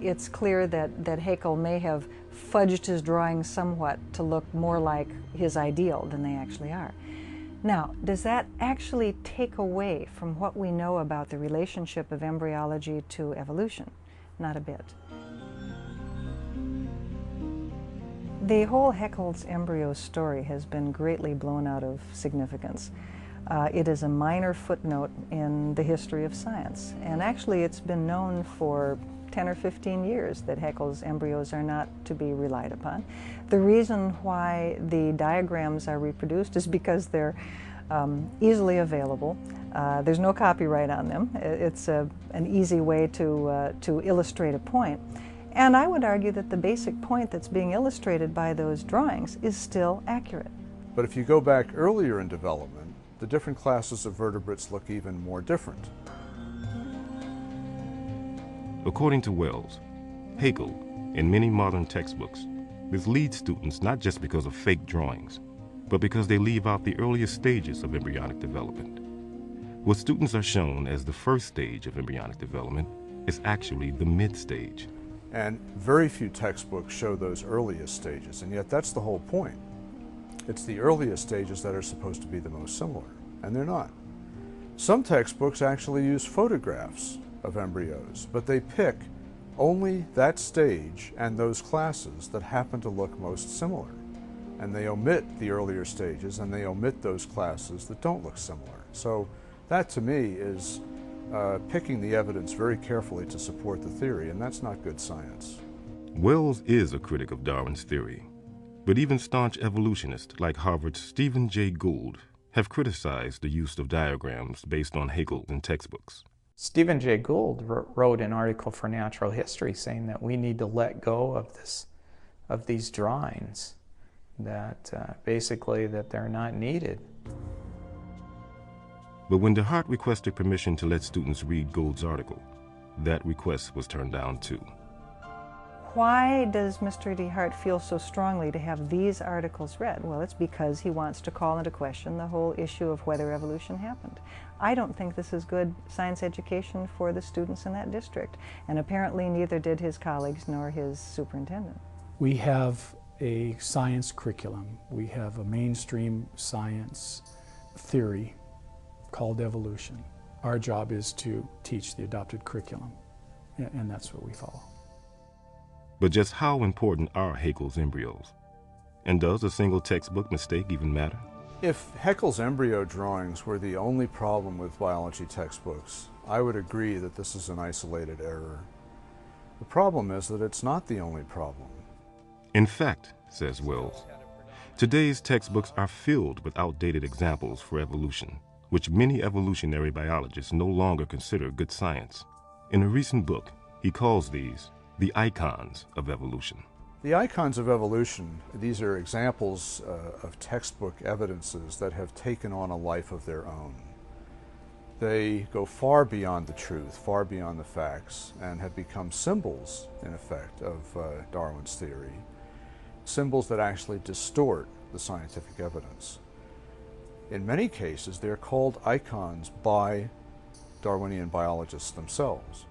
it's clear that Haeckel may have fudged his drawings somewhat to look more like his ideal than they actually are. Now, does that actually take away from what we know about the relationship of embryology to evolution? Not a bit. The whole Haeckel's embryo story has been greatly blown out of significance. It is a minor footnote in the history of science, and actually it's been known for 10 or 15 years that Haeckel's embryos are not to be relied upon. The reason why the diagrams are reproduced is because they're easily available. There's no copyright on them. It's an easy way to illustrate a point. And I would argue that the basic point that's being illustrated by those drawings is still accurate. But if you go back earlier in development, the different classes of vertebrates look even more different. According to Wells, Haeckel, in many modern textbooks, misleads students not just because of fake drawings, but because they leave out the earliest stages of embryonic development. What students are shown as the first stage of embryonic development is actually the mid-stage. And very few textbooks show those earliest stages, and yet that's the whole point. It's the earliest stages that are supposed to be the most similar, and they're not. Some textbooks actually use photographs of embryos, but they pick only that stage and those classes that happen to look most similar. And they omit the earlier stages, and they omit those classes that don't look similar. So that, to me, is picking the evidence very carefully to support the theory, and that's not good science. Wells is a critic of Darwin's theory, but even staunch evolutionists like Harvard's Stephen Jay Gould have criticized the use of diagrams based on Haeckel in textbooks. Stephen Jay Gould wrote an article for Natural History saying that we need to let go of these drawings, that basically that they're not needed. But when DeHart requested permission to let students read Gould's article, that request was turned down too. Why does Mr. DeHart feel so strongly to have these articles read? Well, it's because he wants to call into question the whole issue of whether evolution happened. I don't think this is good science education for the students in that district, and apparently neither did his colleagues nor his superintendent. We have a science curriculum. We have a mainstream science theory called evolution. Our job is to teach the adopted curriculum, and that's what we follow. But just how important are Haeckel's embryos? And does a single textbook mistake even matter? If Haeckel's embryo drawings were the only problem with biology textbooks, I would agree that this is an isolated error. The problem is that it's not the only problem. In fact, says Wells, today's textbooks are filled with outdated examples for evolution, which many evolutionary biologists no longer consider good science. In a recent book, he calls these the icons of evolution. The icons of evolution, these are examples of textbook evidences that have taken on a life of their own. They go far beyond the truth, far beyond the facts, and have become symbols, in effect, of Darwin's theory. Symbols that actually distort the scientific evidence. In many cases, they're called icons by Darwinian biologists themselves.